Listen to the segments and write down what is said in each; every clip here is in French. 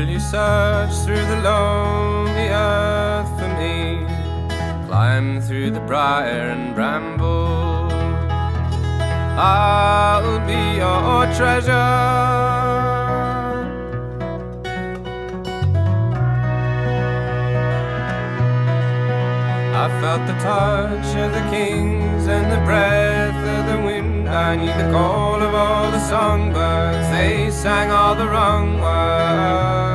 Will you search through the lonely earth for me? Climb through the briar and bramble. I'll be your treasure. I felt the touch of the kings and the breath of the wind. I knew the call of all the songbirds. They sang all the wrong words.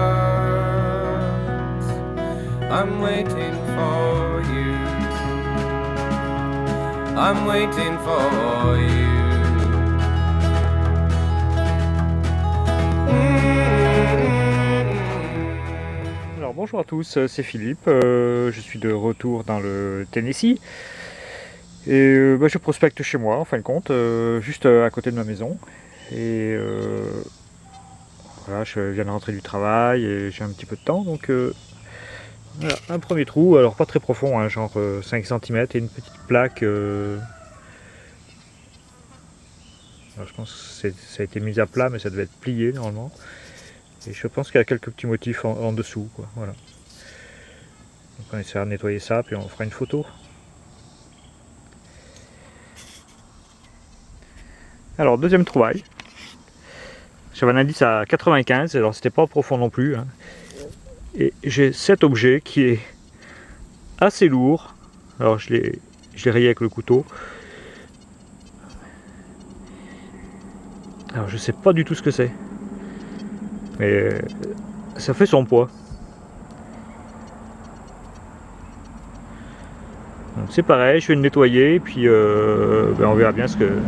I'm waiting for you. I'm waiting for you. Alors bonjour à tous, c'est Philippe, je suis de retour dans le Tennessee et je prospecte chez moi en fin de compte, juste à côté de ma maison et voilà, je viens de rentrer du travail et j'ai un petit peu de temps donc voilà, un premier trou, alors pas très profond, hein, genre 5 cm et une petite plaque, alors je pense que ça a été mis à plat mais ça devait être plié normalement. Et je pense qu'il y a quelques petits motifs en dessous, quoi. Voilà. Donc on essaiera de nettoyer ça, puis on fera une photo. Alors, deuxième trouvaille. J'avais un indice à 95, alors c'était pas profond non plus. Hein. Et j'ai cet objet qui est assez lourd. Alors je l'ai rayé avec le couteau. Alors je sais pas du tout ce que c'est. Mais ça fait son poids. Donc c'est pareil, je vais le nettoyer et puis on verra bien ce que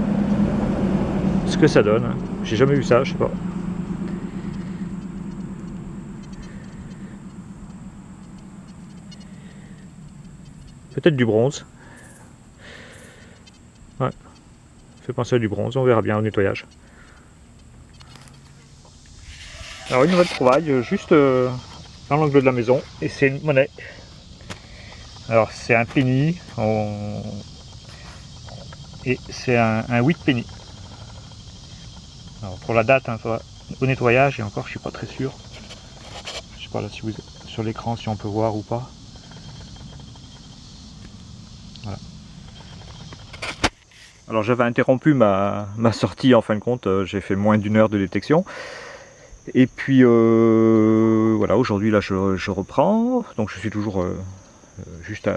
ça donne. J'ai jamais vu ça, je sais pas. Peut-être du bronze. Ouais, ça fait penser à du bronze, on verra bien au nettoyage. Alors une nouvelle trouvaille juste dans l'angle de la maison et c'est une monnaie. Alors c'est un penny et c'est un 8 penny. Alors pour la date, hein, au nettoyage et encore je suis pas très sûr. Je sais pas là si vous sur l'écran si on peut voir ou pas. Voilà. Alors j'avais interrompu ma sortie en fin de compte, j'ai fait moins d'1 heure de détection. Et puis voilà, aujourd'hui là je reprends, donc je suis toujours juste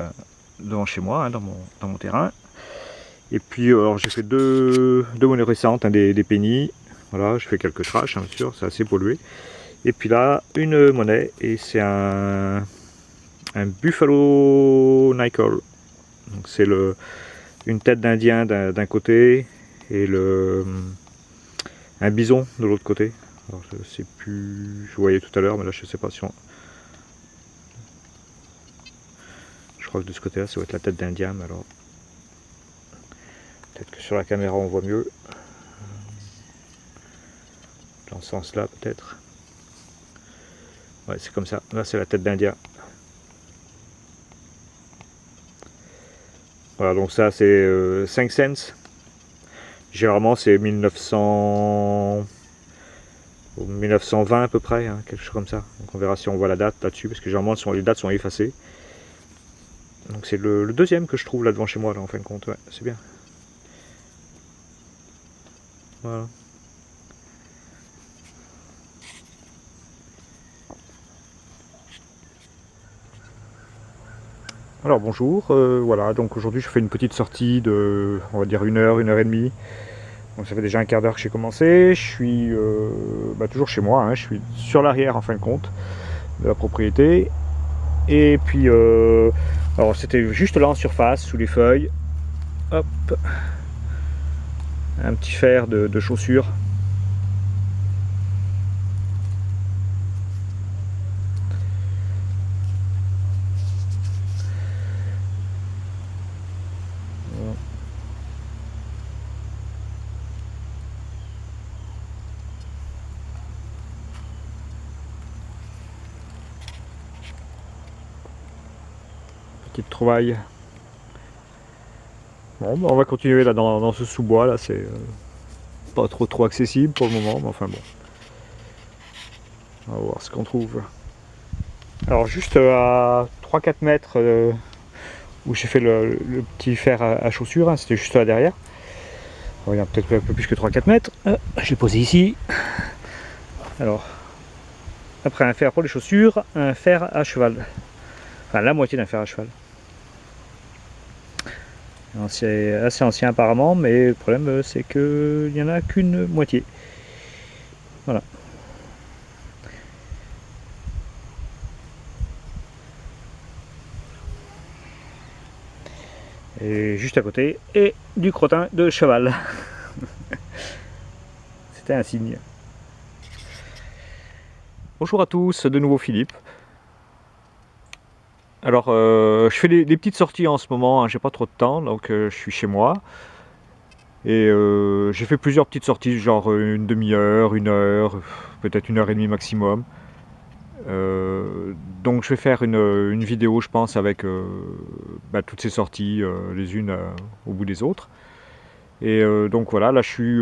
devant chez moi, hein, dans mon terrain. Et puis alors j'ai fait deux monnaies récentes, hein, des pennies, voilà, je fais quelques trash, hein, bien sûr, c'est assez pollué. Et puis là, une monnaie, et c'est un Buffalo Nickel. Donc c'est une tête d'Indien d'un côté et un bison de l'autre côté. Alors je sais plus, je voyais tout à l'heure, mais là je sais pas si on... Je crois que de ce côté-là, ça doit être la tête d'Indien, mais alors... Peut-être que sur la caméra on voit mieux. Dans ce sens-là, peut-être. Ouais, c'est comme ça. Là, c'est la tête d'Indien. Voilà, donc ça, c'est 5 cents. Généralement, c'est 1920 à peu près, hein, quelque chose comme ça. Donc on verra si on voit la date là-dessus, parce que généralement les dates sont effacées. Donc c'est le deuxième que je trouve là devant chez moi, là, en fin de compte. Ouais, c'est bien. Voilà. Alors bonjour, voilà, donc aujourd'hui je fais une petite sortie de, on va dire 1 heure, 1 heure et demie. Donc ça fait déjà un quart d'heure que j'ai commencé, je suis toujours chez moi, hein, je suis sur l'arrière en fin de compte de la propriété. Et puis, alors c'était juste là en surface, sous les feuilles, hop, un petit fer de chaussure. Petite trouvaille. Bon, on va continuer là dans ce sous-bois là, c'est pas trop accessible pour le moment, mais enfin bon. On va voir ce qu'on trouve. Alors juste à 3-4 mètres où j'ai fait le petit fer à chaussures, hein, c'était juste là derrière. Alors, il y a peut-être un peu plus que 3-4 mètres. Je l'ai posé ici. Alors, après un fer pour les chaussures, un fer à cheval. Enfin, la moitié d'un fer à cheval. C'est assez ancien apparemment, mais le problème c'est qu'il n'y en a qu'une moitié. Voilà. Et juste à côté, et du crottin de cheval. C'était un signe. Bonjour à tous, de nouveau Philippe. Alors, je fais des petites sorties en ce moment, hein, j'ai pas trop de temps, donc je suis chez moi. Et j'ai fait plusieurs petites sorties, genre une demi-heure, 1 heure, peut-être 1 heure et demie maximum. Donc je vais faire une vidéo, je pense, avec toutes ces sorties, les unes au bout des autres. Et donc voilà, là je suis,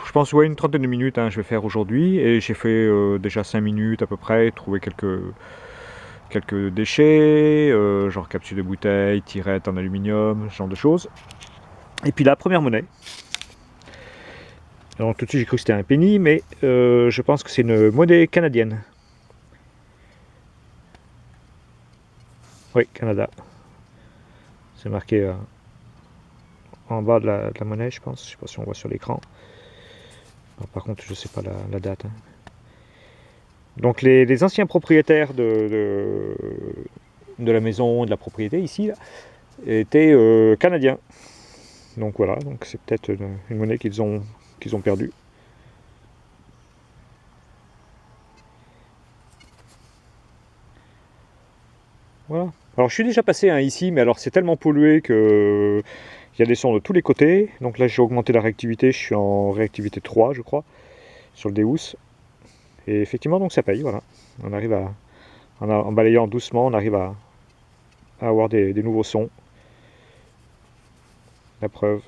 je pense, ouais, une trentaine de minutes, hein, je vais faire aujourd'hui. Et j'ai fait déjà 5 minutes à peu près, trouver quelques déchets, genre capsules de bouteilles, tirettes en aluminium, ce genre de choses. Et puis la première monnaie. Alors tout de suite j'ai cru que c'était un penny, mais je pense que c'est une monnaie canadienne. Oui, Canada. C'est marqué en bas de la monnaie, je pense. Je ne sais pas si on voit sur l'écran. Par contre, je ne sais pas la date. Hein. Donc les anciens propriétaires de la maison, de la propriété ici, là, étaient canadiens. Donc voilà, donc c'est peut-être une monnaie qu'ils ont perdue. Voilà. Alors je suis déjà passé ici, mais alors c'est tellement pollué que il y a des sons de tous les côtés. Donc là j'ai augmenté la réactivité, je suis en réactivité 3 je crois, sur le Deus. Et effectivement donc ça paye, voilà. On arrive en balayant doucement, on arrive à avoir des nouveaux sons. La preuve.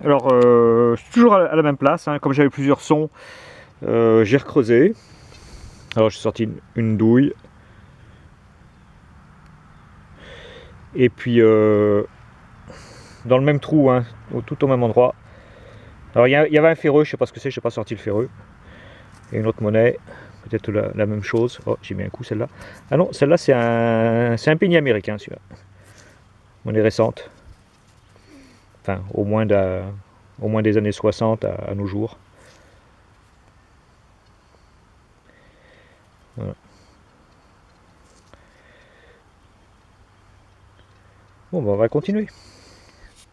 Alors, je suis toujours à la même place, hein. Comme j'avais plusieurs sons, j'ai recreusé. Alors j'ai sorti une douille. Et puis, dans le même trou, hein, tout au même endroit. Alors il y avait un ferreux, je sais pas ce que c'est, je n'ai pas sorti le ferreux. Et une autre monnaie, peut-être la même chose. Oh, j'ai mis un coup celle-là. Ah non, celle-là c'est un penny américain, celui-là. Monnaie récente. Enfin, au moins des années 60 à nos jours. Voilà. Bon, on va continuer.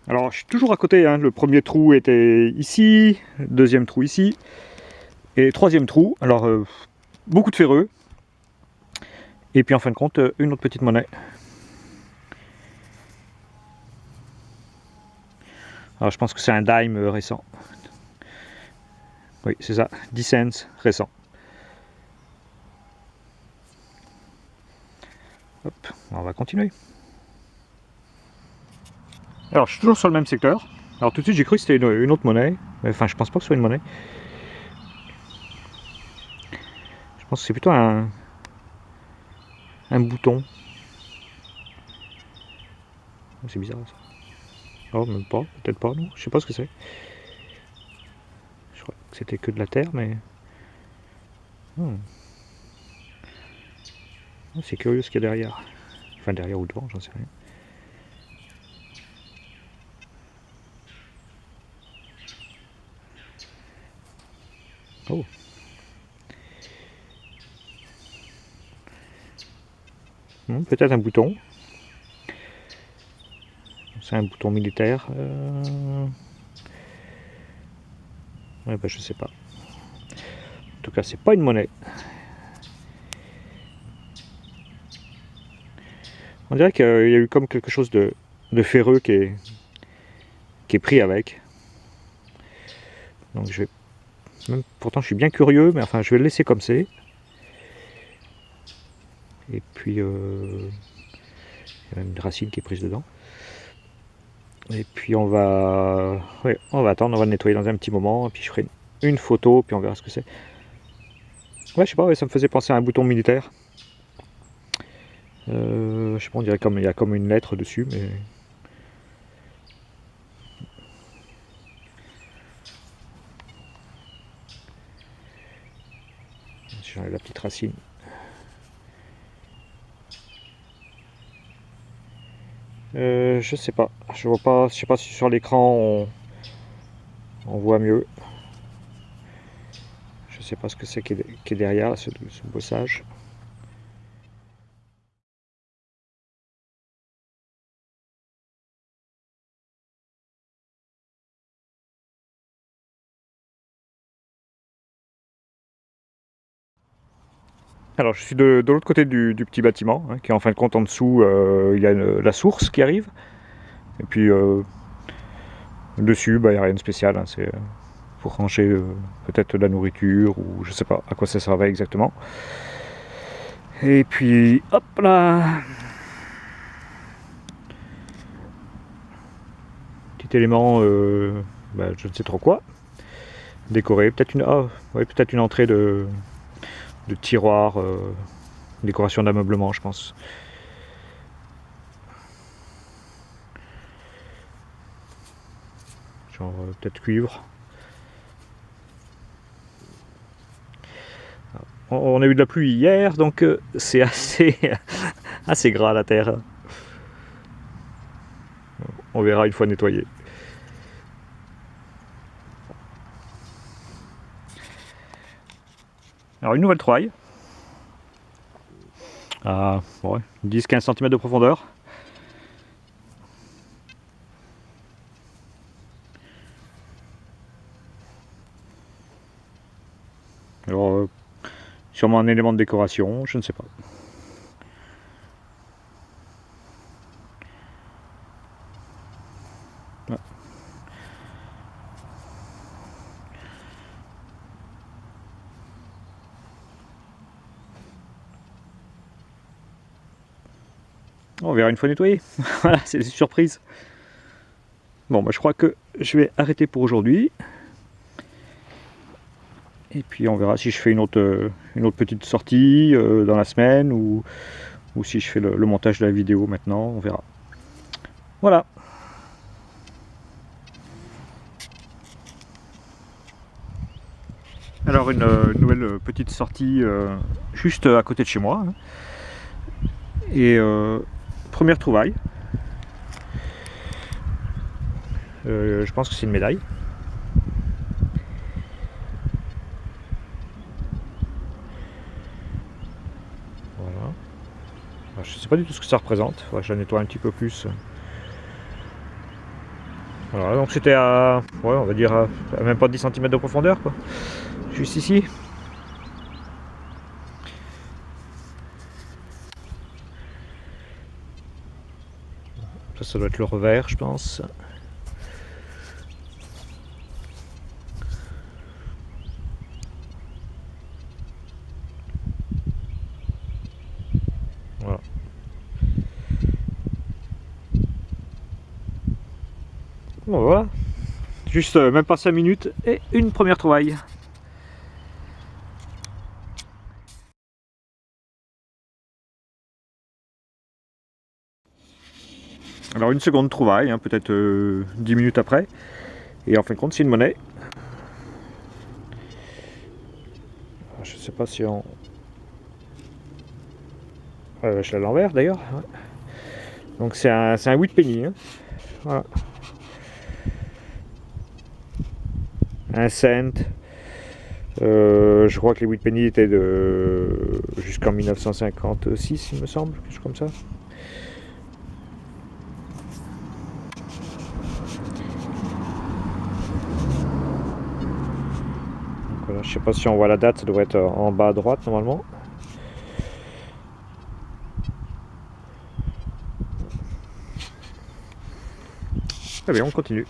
Alors, je suis toujours à côté, hein. Le premier trou était ici, le deuxième trou ici, et le troisième trou, alors beaucoup de ferreux, et puis en fin de compte, une autre petite monnaie. Alors, je pense que c'est un dime récent. Oui, c'est ça, 10 cents récent. Hop, on va continuer. Alors, je suis toujours sur le même secteur. Alors, tout de suite, j'ai cru que c'était une autre monnaie. Enfin, je pense pas que ce soit une monnaie. Je pense que c'est plutôt un bouton. C'est bizarre ça. Oh, même pas, peut-être pas, non. Je sais pas ce que c'est. Je crois que c'était que de la terre, mais. C'est curieux ce qu'il y a derrière. Enfin, derrière ou devant, j'en sais rien. Oh. Peut-être un bouton. C'est un bouton militaire. Ouais, bah, je sais pas. En tout cas, c'est pas une monnaie. On dirait qu'il y a eu comme quelque chose de ferreux qui est pris avec. Donc je vais. Pourtant, je suis bien curieux, mais enfin, je vais le laisser comme c'est. Et puis il y a une racine qui est prise dedans. Et puis on va attendre, on va le nettoyer dans un petit moment, et puis je ferai une photo, puis on verra ce que c'est. Ouais, je sais pas, ouais, ça me faisait penser à un bouton militaire. Je sais pas, on dirait il y a comme une lettre dessus, mais... J'ai la petite racine. Je sais pas, je sais pas si sur l'écran on voit mieux. Je sais pas ce que c'est qui est derrière ce bossage. Alors je suis de l'autre côté du petit bâtiment, hein, qui est en fin de compte en dessous, il y a la source qui arrive. Et puis dessus, il n'y a rien de spécial, hein, c'est pour ranger peut-être de la nourriture, ou je sais pas à quoi ça servait exactement. Et puis hop là, petit élément, je ne sais trop quoi, décoré, peut-être peut-être une entrée de tiroir, décoration d'ameublement, je pense. Genre peut-être cuivre. On a eu de la pluie hier, donc c'est assez gras la terre. On verra une fois nettoyé. Alors une nouvelle trouvaille. À 10-15 cm de profondeur. Alors sûrement un élément de décoration, je ne sais pas. Ouais. On verra une fois nettoyé. Voilà, c'est des surprises. Bon, je crois que je vais arrêter pour aujourd'hui. Et puis on verra si je fais une autre petite sortie dans la semaine, ou si je fais le montage de la vidéo maintenant, on verra. Voilà. Alors une nouvelle petite sortie juste à côté de chez moi. Hein. Et première trouvaille. Je pense que c'est une médaille. Voilà. Alors, je ne sais pas du tout ce que ça représente. Faudrait que je la nettoie un petit peu plus. Voilà, donc c'était à, on va dire à même pas 10 cm de profondeur, quoi. Juste ici. Ça doit être le revers, je pense. Voilà. Bon, voilà. Juste même pas 5 minutes et une première trouvaille. Alors une seconde trouvaille, hein, peut-être 10 minutes après. Et en fin de compte, c'est une monnaie. Je sais pas si on... je l'ai à l'envers d'ailleurs. Ouais. Donc c'est un 8 penny. Hein. Voilà. Un cent. Je crois que les 8 penny étaient de jusqu'en 1956, il me semble, quelque chose comme ça. Donc voilà, je sais pas si on voit la date, ça devrait être en bas à droite normalement. Très bien, on continue.